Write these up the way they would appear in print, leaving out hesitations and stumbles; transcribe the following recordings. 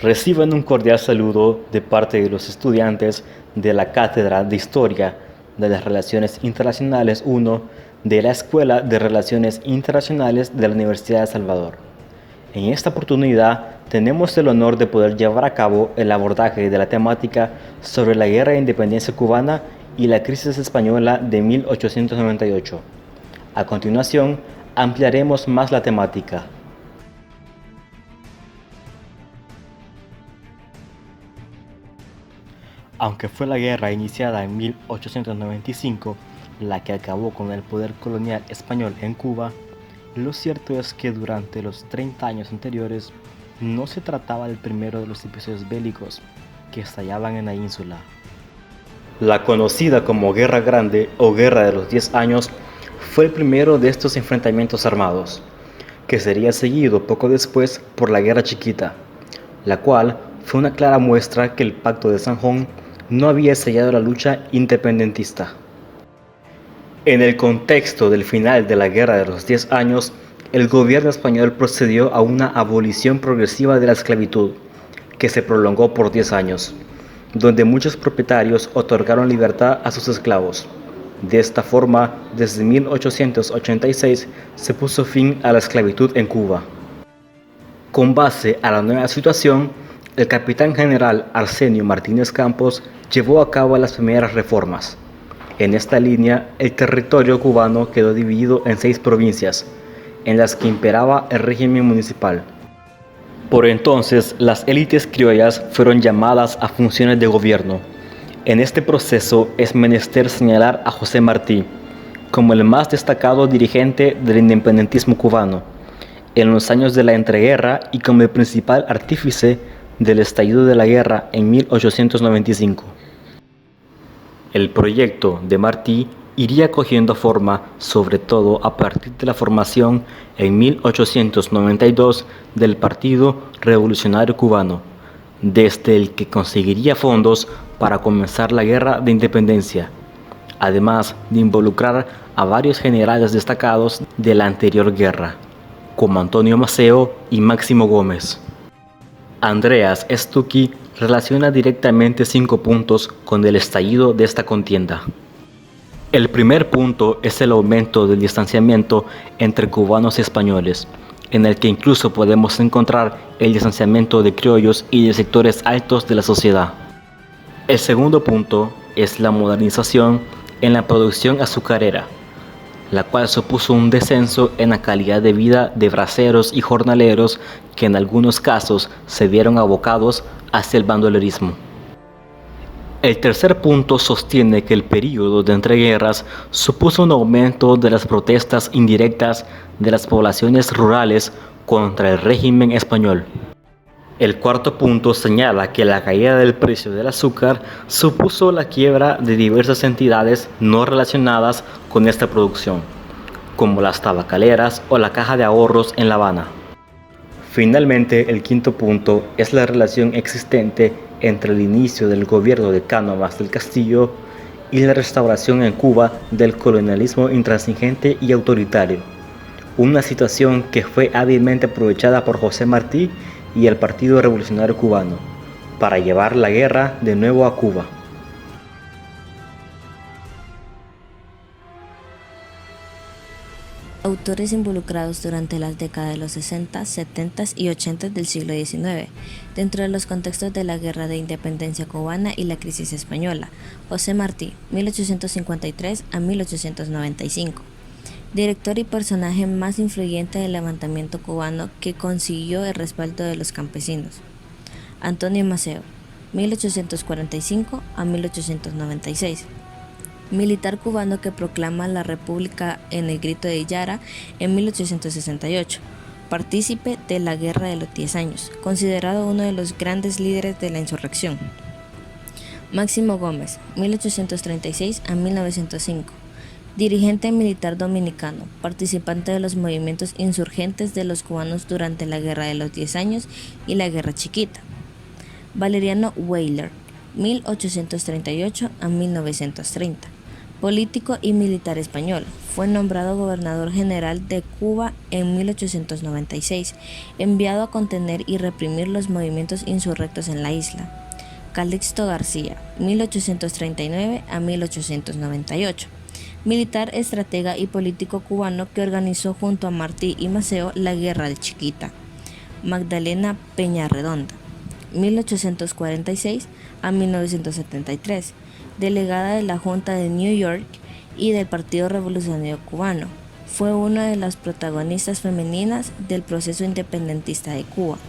Reciban un cordial saludo de parte de los estudiantes de la Cátedra de Historia de las Relaciones Internacionales 1 de la Escuela de Relaciones Internacionales de la Universidad de El Salvador. En esta oportunidad tenemos el honor de poder llevar a cabo el abordaje de la temática sobre la Guerra de Independencia cubana y la crisis española de 1898. A continuación, ampliaremos más la temática. Aunque fue la guerra iniciada en 1895 la que acabó con el poder colonial español en Cuba, lo cierto es que durante los 30 años anteriores no se trataba del primero de los episodios bélicos que estallaban en la ínsula. La conocida como Guerra Grande o Guerra de los 10 años fue el primero de estos enfrentamientos armados, que sería seguido poco después por la Guerra Chiquita, la cual fue una clara muestra que el Pacto de Sanjón no había sellado la lucha independentista. En el contexto del final de la Guerra de los 10 años, el gobierno español procedió a una abolición progresiva de la esclavitud, que se prolongó por 10 años, donde muchos propietarios otorgaron libertad a sus esclavos. De esta forma, desde 1886 se puso fin a la esclavitud en Cuba. Con base a la nueva situación, el capitán general Arsenio Martínez Campos llevó a cabo las primeras reformas. En esta línea, el territorio cubano quedó dividido en 6 provincias, en las que imperaba el régimen municipal. Por entonces, las élites criollas fueron llamadas a funciones de gobierno. En este proceso es menester señalar a José Martí como el más destacado dirigente del independentismo cubano en los años de la entreguerra y como el principal artífice del estallido de la guerra en 1895. El proyecto de Martí iría cogiendo forma sobre todo a partir de la formación en 1892 del Partido Revolucionario Cubano, desde el que conseguiría fondos para comenzar la Guerra de Independencia, además de involucrar a varios generales destacados de la anterior guerra, como Antonio Maceo y Máximo Gómez. Andreas Stucky relaciona directamente 5 puntos con el estallido de esta contienda. El primer punto es el aumento del distanciamiento entre cubanos y españoles, en el que incluso podemos encontrar el distanciamiento de criollos y de sectores altos de la sociedad. El segundo punto es la modernización en la producción azucarera, la cual supuso un descenso en la calidad de vida de braceros y jornaleros que en algunos casos se vieron abocados hacia el bandolerismo. El tercer punto sostiene que el período de entreguerras supuso un aumento de las protestas indirectas de las poblaciones rurales contra el régimen español. El cuarto punto señala que la caída del precio del azúcar supuso la quiebra de diversas entidades no relacionadas con esta producción, como las tabacaleras o la Caja de Ahorros en La Habana. Finalmente, el quinto punto es la relación existente entre el inicio del gobierno de Cánovas del Castillo y la restauración en Cuba del colonialismo intransigente y autoritario, una situación que fue hábilmente aprovechada por José Martí y el Partido Revolucionario Cubano para llevar la guerra de nuevo a Cuba. Autores involucrados durante las décadas de los 60, 70 y 80 del siglo XIX, dentro de los contextos de la Guerra de Independencia cubana y la crisis española. José Martí, 1853 a 1895. Director y personaje más influyente del levantamiento cubano que consiguió el respaldo de los campesinos. Antonio Maceo, 1845 a 1896. Militar cubano que proclama la República en el Grito de Yara en 1868, partícipe de la Guerra de los 10 años, considerado uno de los grandes líderes de la insurrección. Máximo Gómez, 1836 a 1905, dirigente militar dominicano, participante de los movimientos insurgentes de los cubanos durante la Guerra de los 10 años y la Guerra Chiquita. Valeriano Weyler, 1838 a 1930, político y militar español. Fue nombrado gobernador general de Cuba en 1896, enviado a contener y reprimir los movimientos insurrectos en la isla. Calixto García, 1839 a 1898. Militar, estratega y político cubano que organizó junto a Martí y Maceo la Guerra de Chiquita. Magdalena Peñarredonda, 1846 a 1973, delegada de la Junta de New York y del Partido Revolucionario Cubano. Fue una de las protagonistas femeninas del proceso independentista de Cuba.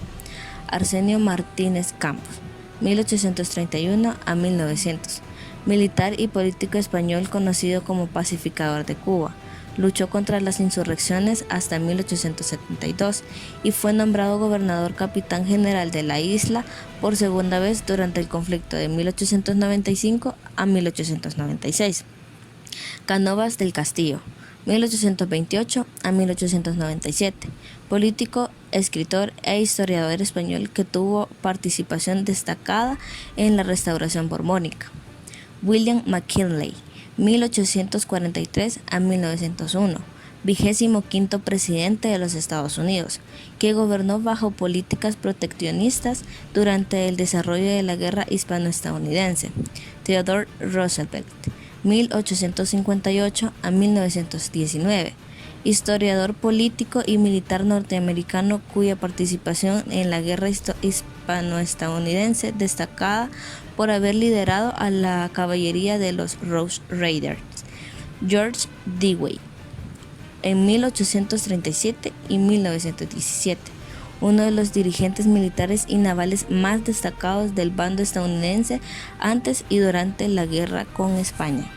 Arsenio Martínez Campos, 1831 a 1900, militar y político español conocido como pacificador de Cuba. Luchó contra las insurrecciones hasta 1872 y fue nombrado gobernador capitán general de la isla por segunda vez durante el conflicto de 1895 a 1896. Cánovas del Castillo, 1828 a 1897, político, escritor e historiador español que tuvo participación destacada en la restauración borbónica. William McKinley, 1843 a 1901, 25º presidente de los Estados Unidos, que gobernó bajo políticas proteccionistas durante el desarrollo de la guerra hispano-estadounidense. Theodore Roosevelt, 1858 a 1919, historiador político y militar norteamericano cuya participación en la guerra hispano-estadounidense destacada por haber liderado a la caballería de los Rough Riders. George Dewey, en 1837 y 1917, uno de los dirigentes militares y navales más destacados del bando estadounidense antes y durante la guerra con España.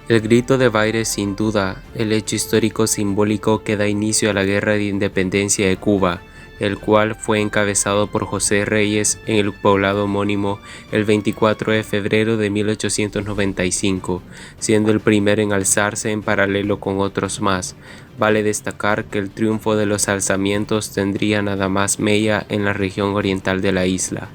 El grito de Baire es sin duda el hecho histórico simbólico que da inicio a la Guerra de Independencia de Cuba, el cual fue encabezado por José Reyes en el poblado homónimo el 24 de febrero de 1895, siendo el primero en alzarse en paralelo con otros más. Vale destacar que el triunfo de los alzamientos tendría nada más mella en la región oriental de la isla.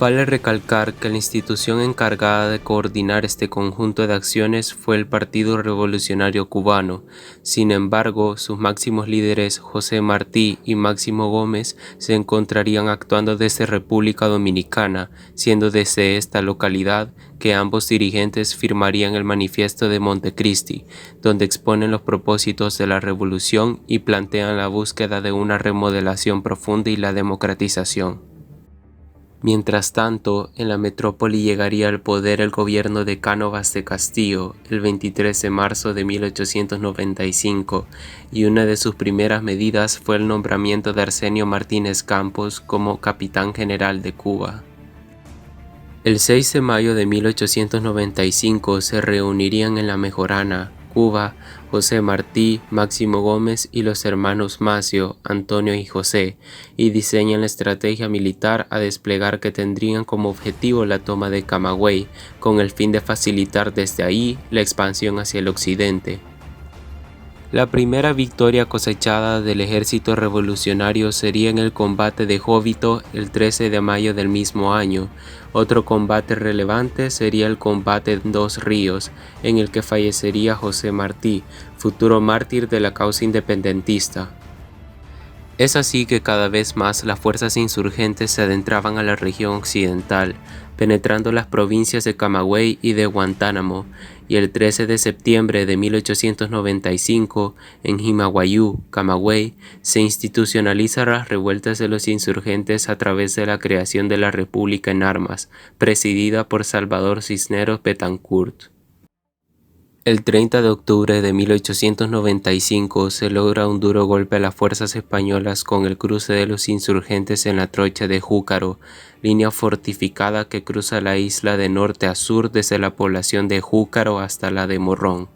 Vale recalcar que la institución encargada de coordinar este conjunto de acciones fue el Partido Revolucionario Cubano. Sin embargo, sus máximos líderes, José Martí y Máximo Gómez, se encontrarían actuando desde República Dominicana, siendo desde esta localidad que ambos dirigentes firmarían el Manifiesto de Montecristi, donde exponen los propósitos de la revolución y plantean la búsqueda de una remodelación profunda y la democratización. Mientras tanto, en la metrópoli llegaría al poder el gobierno de Cánovas de Castillo el 23 de marzo de 1895, y una de sus primeras medidas fue el nombramiento de Arsenio Martínez Campos como capitán general de Cuba. El 6 de mayo de 1895 se reunirían en La Mejorana, Cuba, José Martí, Máximo Gómez y los hermanos Macio, Antonio y José, y diseñan la estrategia militar a desplegar que tendrían como objetivo la toma de Camagüey, con el fin de facilitar desde ahí la expansión hacia el occidente. La primera victoria cosechada del ejército revolucionario sería en el combate de Jóbito el 13 de mayo del mismo año. Otro combate relevante sería el combate en Dos Ríos, en el que fallecería José Martí, futuro mártir de la causa independentista. Es así que cada vez más las fuerzas insurgentes se adentraban a la región occidental, penetrando las provincias de Camagüey y de Guantánamo, y el 13 de septiembre de 1895, en Jimaguayú, Camagüey, se institucionalizan las revueltas de los insurgentes a través de la creación de la República en Armas, presidida por Salvador Cisneros Betancourt. El 30 de octubre de 1895 se logra un duro golpe a las fuerzas españolas con el cruce de los insurgentes en la trocha de Júcaro, línea fortificada que cruza la isla de norte a sur desde la población de Júcaro hasta la de Morrón.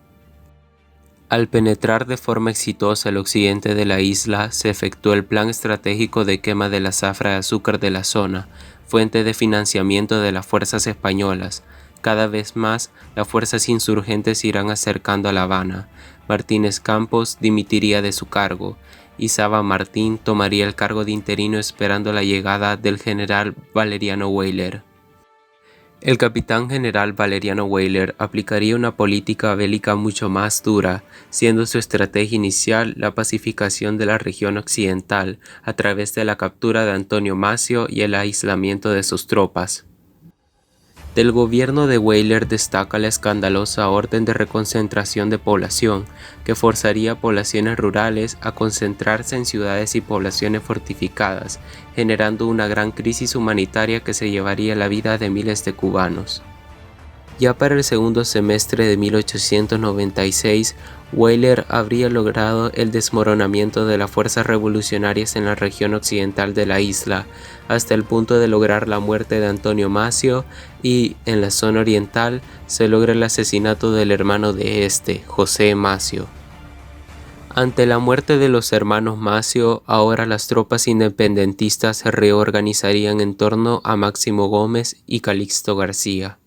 Al penetrar de forma exitosa el occidente de la isla, se efectuó el plan estratégico de quema de la zafra de azúcar de la zona, fuente de financiamiento de las fuerzas españolas. Cada vez más, las fuerzas insurgentes se irán acercando a La Habana. Martínez Campos dimitiría de su cargo. y Sava Martín tomaría el cargo de interino esperando la llegada del general Valeriano Weyler. El capitán general Valeriano Weyler aplicaría una política bélica mucho más dura, siendo su estrategia inicial la pacificación de la región occidental a través de la captura de Antonio Macio y el aislamiento de sus tropas. Del gobierno de Weyler destaca la escandalosa orden de reconcentración de población, que forzaría a poblaciones rurales a concentrarse en ciudades y poblaciones fortificadas, generando una gran crisis humanitaria que se llevaría la vida de miles de cubanos. Ya para el segundo semestre de 1896, Weyler habría logrado el desmoronamiento de las fuerzas revolucionarias en la región occidental de la isla, hasta el punto de lograr la muerte de Antonio Macio, y en la zona oriental se logra el asesinato del hermano de este, José Macio. Ante la muerte de los hermanos Macio, ahora las tropas independentistas se reorganizarían en torno a Máximo Gómez y Calixto García.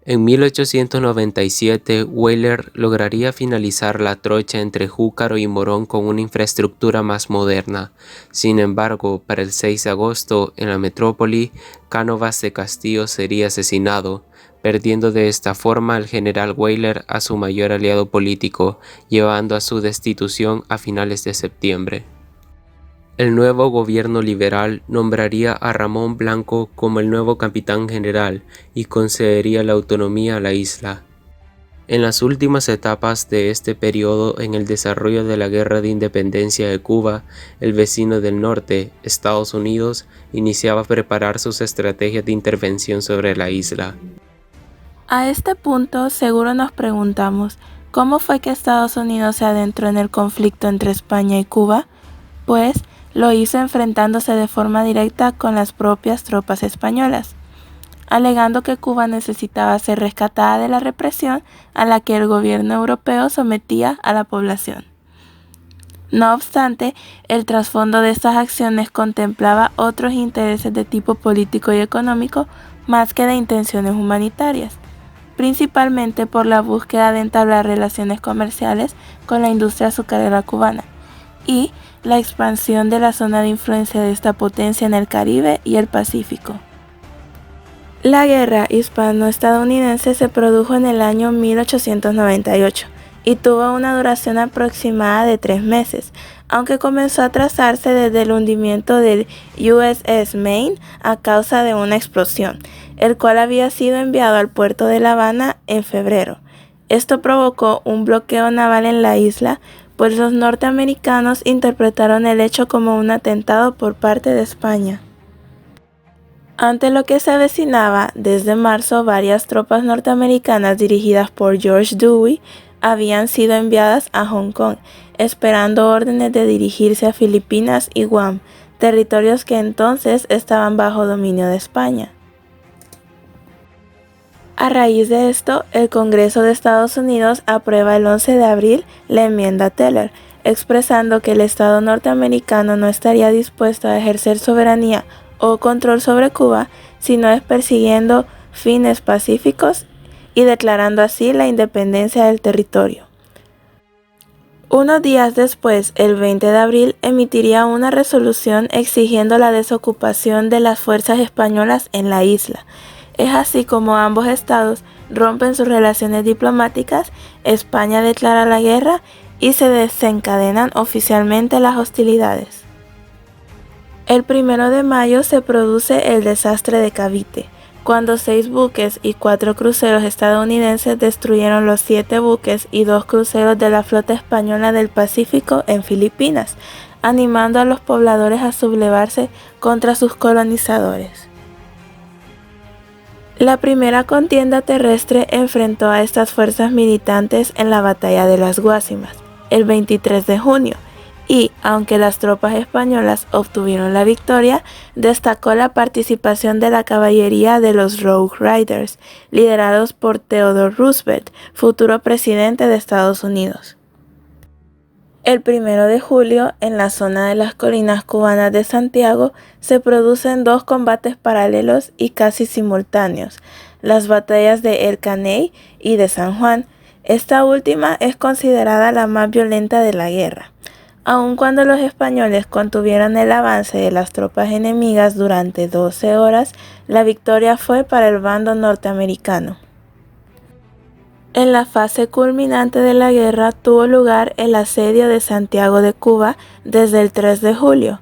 En 1897, Weyler lograría finalizar la trocha entre Júcaro y Morón con una infraestructura más moderna. Sin embargo, para el 6 de agosto, en la metrópoli, Cánovas de Castillo sería asesinado, perdiendo de esta forma el general Weyler a su mayor aliado político, llevando a su destitución a finales de septiembre. El nuevo gobierno liberal nombraría a Ramón Blanco como el nuevo capitán general y concedería la autonomía a la isla. En las últimas etapas de este periodo en el desarrollo de la Guerra de Independencia de Cuba, el vecino del norte, Estados Unidos, iniciaba a preparar sus estrategias de intervención sobre la isla. A este punto seguro nos preguntamos, ¿cómo fue que Estados Unidos se adentró en el conflicto entre España y Cuba? Pues lo hizo enfrentándose de forma directa con las propias tropas españolas, alegando que Cuba necesitaba ser rescatada de la represión a la que el gobierno europeo sometía a la población. No obstante, el trasfondo de estas acciones contemplaba otros intereses de tipo político y económico más que de intenciones humanitarias, principalmente por la búsqueda de entablar relaciones comerciales con la industria azucarera cubana y la expansión de la zona de influencia de esta potencia en el Caribe y el Pacífico. La guerra hispano-estadounidense se produjo en el año 1898 y tuvo una duración aproximada de 3 meses, aunque comenzó a trazarse desde el hundimiento del USS Maine a causa de una explosión, el cual había sido enviado al puerto de La Habana en febrero. Esto provocó un bloqueo naval en la isla, pues los norteamericanos interpretaron el hecho como un atentado por parte de España. Ante lo que se avecinaba, desde marzo varias tropas norteamericanas dirigidas por George Dewey habían sido enviadas a Hong Kong, esperando órdenes de dirigirse a Filipinas y Guam, territorios que entonces estaban bajo dominio de España. A raíz de esto, el Congreso de Estados Unidos aprueba el 11 de abril la enmienda Teller, expresando que el Estado norteamericano no estaría dispuesto a ejercer soberanía o control sobre Cuba, sino es persiguiendo fines pacíficos y declarando así la independencia del territorio. Unos días después, el 20 de abril, emitiría una resolución exigiendo la desocupación de las fuerzas españolas en la isla. Es así como ambos estados rompen sus relaciones diplomáticas, España declara la guerra y se desencadenan oficialmente las hostilidades. El 1 de mayo se produce el desastre de Cavite, cuando 6 buques y 4 cruceros estadounidenses destruyeron los 7 buques y 2 cruceros de la flota española del Pacífico en Filipinas, animando a los pobladores a sublevarse contra sus colonizadores. La primera contienda terrestre enfrentó a estas fuerzas militantes en la Batalla de las Guásimas, el 23 de junio, y, aunque las tropas españolas obtuvieron la victoria, destacó la participación de la caballería de los Rough Riders, liderados por Theodore Roosevelt, futuro presidente de Estados Unidos. El 1 de julio, en la zona de las colinas cubanas de Santiago, se producen 2 combates paralelos y casi simultáneos, las batallas de El Caney y de San Juan. Esta última es considerada la más violenta de la guerra. Aun cuando los españoles contuvieron el avance de las tropas enemigas durante 12 horas, la victoria fue para el bando norteamericano. En la fase culminante de la guerra tuvo lugar el asedio de Santiago de Cuba desde el 3 de julio.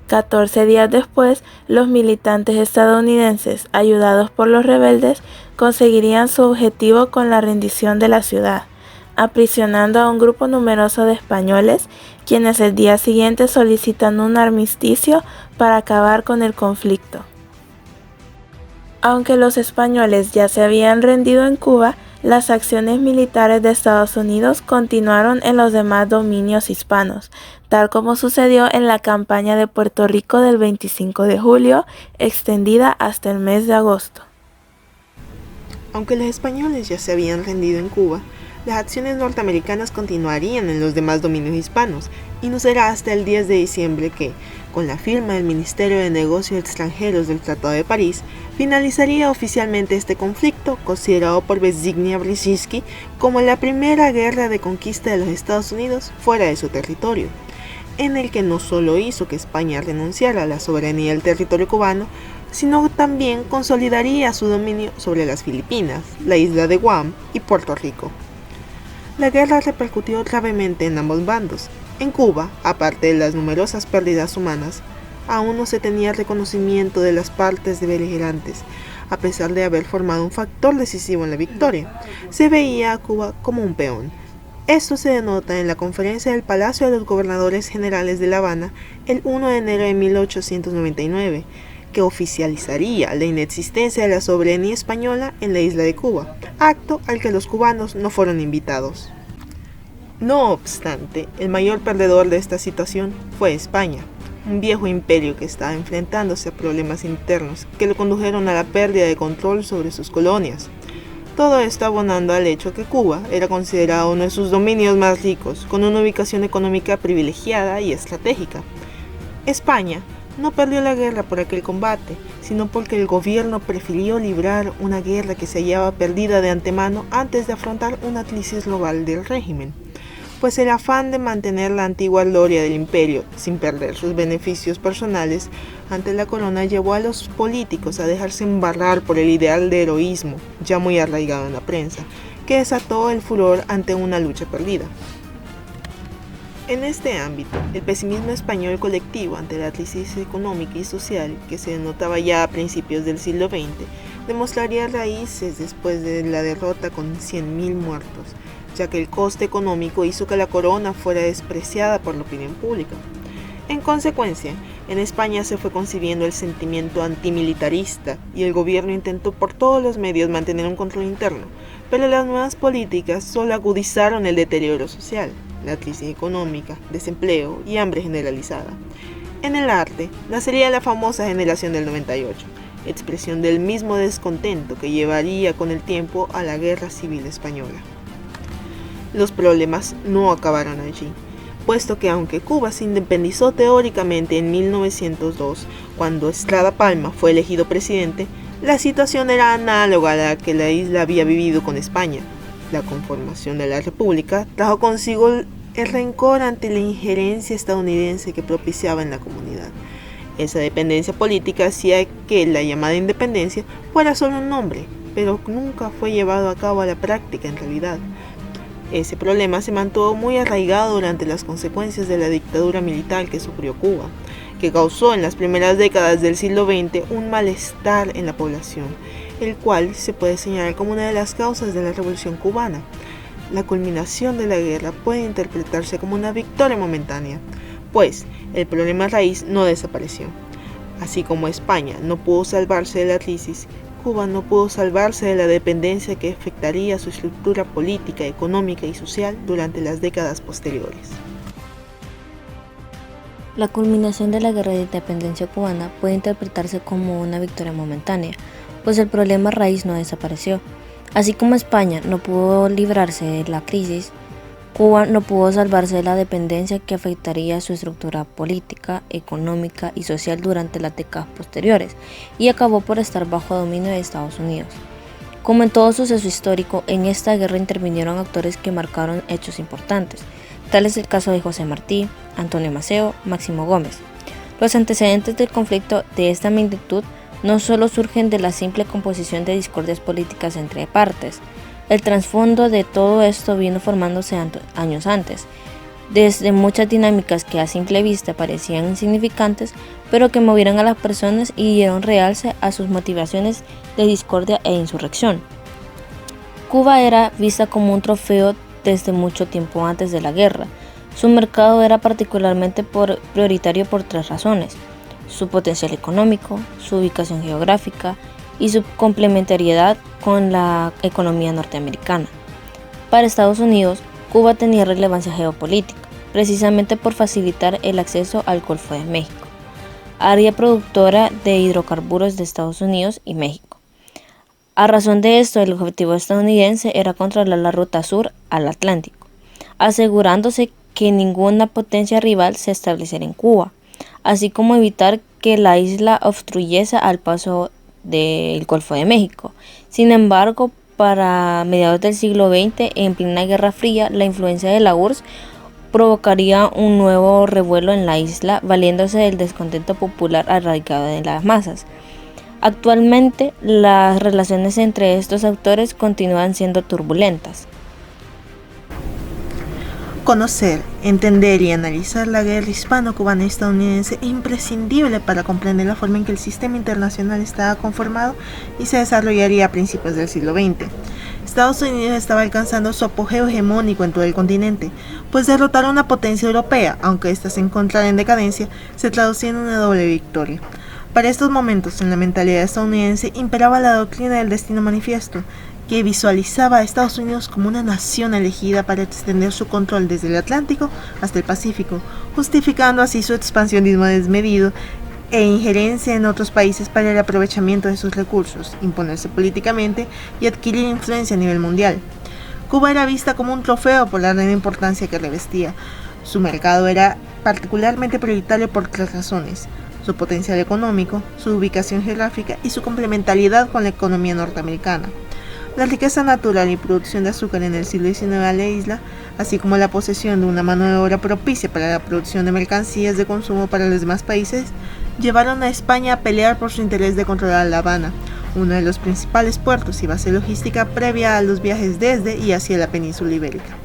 14 días después, los militantes estadounidenses, ayudados por los rebeldes, conseguirían su objetivo con la rendición de la ciudad, aprisionando a un grupo numeroso de españoles, quienes el día siguiente solicitan un armisticio para acabar con el conflicto. Aunque los españoles ya se habían rendido en Cuba, las acciones militares de Estados Unidos continuaron en los demás dominios hispanos, tal como sucedió en la campaña de Puerto Rico del 25 de julio, extendida hasta el mes de agosto. Aunque los españoles ya se habían rendido en Cuba, las acciones norteamericanas continuarían en los demás dominios hispanos, y no será hasta el 10 de diciembre que, con la firma del Ministerio de Negocios Extranjeros del Tratado de París, finalizaría oficialmente este conflicto, considerado por Zbigniew Brzezinski como la primera guerra de conquista de los Estados Unidos fuera de su territorio, en el que no solo hizo que España renunciara a la soberanía del territorio cubano, sino también consolidaría su dominio sobre las Filipinas, la isla de Guam y Puerto Rico. La guerra repercutió gravemente en ambos bandos. En Cuba, aparte de las numerosas pérdidas humanas, aún no se tenía reconocimiento de las partes de beligerantes, a pesar de haber formado un factor decisivo en la victoria. Se veía a Cuba como un peón. Esto se denota en la conferencia del Palacio de los Gobernadores Generales de La Habana el 1 de enero de 1899, que oficializaría la inexistencia de la soberanía española en la isla de Cuba, acto al que los cubanos no fueron invitados. No obstante, el mayor perdedor de esta situación fue España, un viejo imperio que estaba enfrentándose a problemas internos que lo condujeron a la pérdida de control sobre sus colonias. Todo esto abonando al hecho que Cuba era considerado uno de sus dominios más ricos, con una ubicación económica privilegiada y estratégica. España no perdió la guerra por aquel combate, sino porque el gobierno prefirió librar una guerra que se hallaba perdida de antemano antes de afrontar una crisis global del régimen, pues el afán de mantener la antigua gloria del imperio sin perder sus beneficios personales ante la corona llevó a los políticos a dejarse embarrar por el ideal de heroísmo, ya muy arraigado en la prensa, que desató el furor ante una lucha perdida. En este ámbito, el pesimismo español colectivo ante la crisis económica y social que se denotaba ya a principios del siglo XX demostraría raíces después de la derrota con 100.000 muertos, ya que el coste económico hizo que la corona fuera despreciada por la opinión pública. En consecuencia, en España se fue concibiendo el sentimiento antimilitarista y el gobierno intentó por todos los medios mantener un control interno, pero las nuevas políticas solo agudizaron el deterioro social, la crisis económica, desempleo y hambre generalizada. En el arte, nacería la famosa generación del 98, expresión del mismo descontento que llevaría con el tiempo a la Guerra Civil Española. Los problemas no acabaron allí, puesto que aunque Cuba se independizó teóricamente en 1902, cuando Estrada Palma fue elegido presidente, la situación era análoga a la que la isla había vivido con España. La conformación de la República trajo consigo el rencor ante la injerencia estadounidense que propiciaba en la comunidad. Esa dependencia política hacía que la llamada independencia fuera solo un nombre, pero nunca fue llevado a cabo a la práctica en realidad. Ese problema se mantuvo muy arraigado durante las consecuencias de la dictadura militar que sufrió Cuba, que causó en las primeras décadas del siglo XX un malestar en la población, el cual se puede señalar como una de las causas de la Revolución Cubana. La culminación de la guerra puede interpretarse como una victoria momentánea, pues el problema raíz no desapareció. Así como España no pudo salvarse de la crisis, Cuba no pudo salvarse de la dependencia que afectaría su estructura política, económica y social durante las décadas posteriores. La culminación de la guerra de independencia cubana puede interpretarse como una victoria momentánea, pues el problema raíz no desapareció. Así como España no pudo librarse de la crisis, Cuba no pudo salvarse de la dependencia que afectaría su estructura política, económica y social durante las décadas posteriores, y acabó por estar bajo dominio de Estados Unidos. Como en todo suceso histórico, en esta guerra intervinieron actores que marcaron hechos importantes, Tal es el caso de José Martí, Antonio Maceo, Máximo Gómez. Los antecedentes del conflicto de esta magnitud no solo surgen de la simple composición de discordias políticas entre partes. El trasfondo de todo esto vino formándose años antes, desde muchas dinámicas que a simple vista parecían insignificantes, pero que movieron a las personas y dieron realce a sus motivaciones de discordia e insurrección. Cuba era vista como un trofeo desde mucho tiempo antes de la guerra. Su mercado era particularmente prioritario por tres razones: su potencial económico, su ubicación geográfica y su complementariedad con la economía norteamericana. Para Estados Unidos, Cuba tenía relevancia geopolítica, precisamente por facilitar el acceso al Golfo de México, área productora de hidrocarburos de Estados Unidos y México. A razón de esto, el objetivo estadounidense era controlar la ruta sur al Atlántico, asegurándose que ninguna potencia rival se estableciera en Cuba, así como evitar que la isla obstruyese al paso del Golfo de México. Sin embargo, para mediados del siglo XX, en plena Guerra Fría, la influencia de la URSS provocaría un nuevo revuelo en la isla, valiéndose del descontento popular arraigado en las masas. Actualmente, las relaciones entre estos actores continúan siendo turbulentas. Conocer, entender y analizar la guerra hispano-cubana y estadounidense es imprescindible para comprender la forma en que el sistema internacional estaba conformado y se desarrollaría a principios del siglo XX. Estados Unidos estaba alcanzando su apogeo hegemónico en todo el continente, pues derrotar a una potencia europea, aunque ésta se encontrara en decadencia, se traducía en una doble victoria. Para estos momentos, en la mentalidad estadounidense imperaba la doctrina del destino manifiesto, que visualizaba a Estados Unidos como una nación elegida para extender su control desde el Atlántico hasta el Pacífico, justificando así su expansionismo desmedido e injerencia en otros países para el aprovechamiento de sus recursos, imponerse políticamente y adquirir influencia a nivel mundial. Cuba era vista como un trofeo por la gran importancia que revestía. Su mercado era particularmente prioritario por tres razones: su potencial económico, su ubicación geográfica y su complementariedad con la economía norteamericana. La riqueza natural y producción de azúcar en el siglo XIX a la isla, así como la posesión de una mano de obra propicia para la producción de mercancías de consumo para los demás países, llevaron a España a pelear por su interés de controlar La Habana, uno de los principales puertos y base logística previa a los viajes desde y hacia la península ibérica.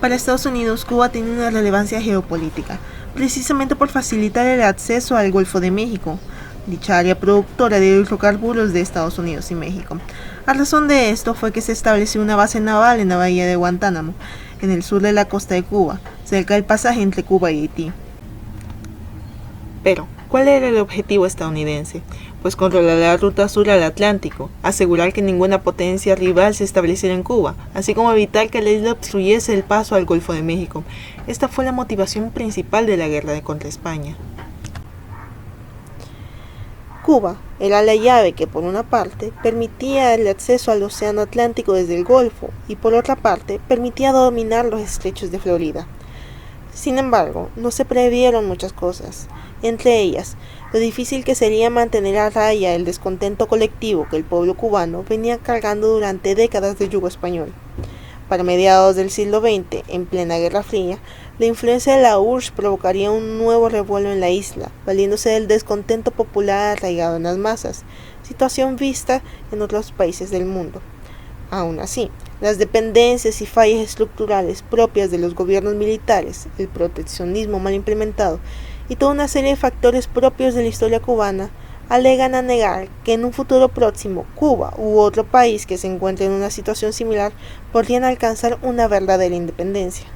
Para Estados Unidos, Cuba tiene una relevancia geopolítica, precisamente por facilitar el acceso al Golfo de México, dicha área productora de hidrocarburos de Estados Unidos y México. A razón de esto fue que se estableció una base naval en la bahía de Guantánamo, en el sur de la costa de Cuba, cerca del pasaje entre Cuba y Haití. Pero, ¿cuál era el objetivo estadounidense? Pues controlar la ruta sur al Atlántico, asegurar que ninguna potencia rival se estableciera en Cuba, así como evitar que la isla obstruyese el paso al Golfo de México. Esta fue la motivación principal de la guerra contra España. Cuba era la llave que, por una parte, permitía el acceso al Océano Atlántico desde el Golfo y, por otra parte, permitía dominar los estrechos de Florida. Sin embargo, no se previeron muchas cosas, entre ellas, lo difícil que sería mantener a raya el descontento colectivo que el pueblo cubano venía cargando durante décadas de yugo español. Para mediados del siglo XX, en plena Guerra Fría, la influencia de la URSS provocaría un nuevo revuelo en la isla, valiéndose del descontento popular arraigado en las masas, situación vista en otros países del mundo. Aún así, las dependencias y fallas estructurales propias de los gobiernos militares, el proteccionismo mal implementado y toda una serie de factores propios de la historia cubana alegan a negar que en un futuro próximo Cuba u otro país que se encuentre en una situación similar podrían alcanzar una verdadera independencia.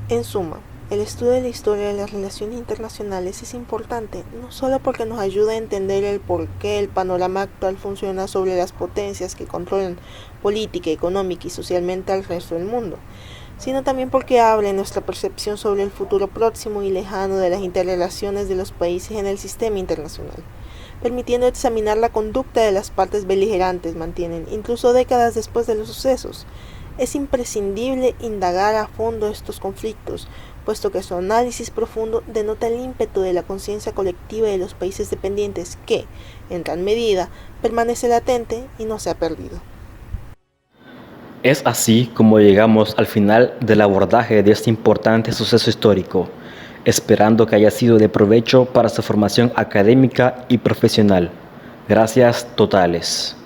En suma, el estudio de la historia de las relaciones internacionales es importante no solo porque nos ayuda a entender el por qué el panorama actual funciona sobre las potencias que controlan política, económica y socialmente al resto del mundo, sino también porque habla en nuestra percepción sobre el futuro próximo y lejano de las interrelaciones de los países en el sistema internacional, permitiendo examinar la conducta de las partes beligerantes mantienen, incluso décadas después de los sucesos. Es imprescindible indagar a fondo estos conflictos, puesto que su análisis profundo denota el ímpetu de la conciencia colectiva de los países dependientes que, en gran medida, permanece latente y no se ha perdido. Es así como llegamos al final del abordaje de este importante suceso histórico, esperando que haya sido de provecho para su formación académica y profesional. Gracias totales.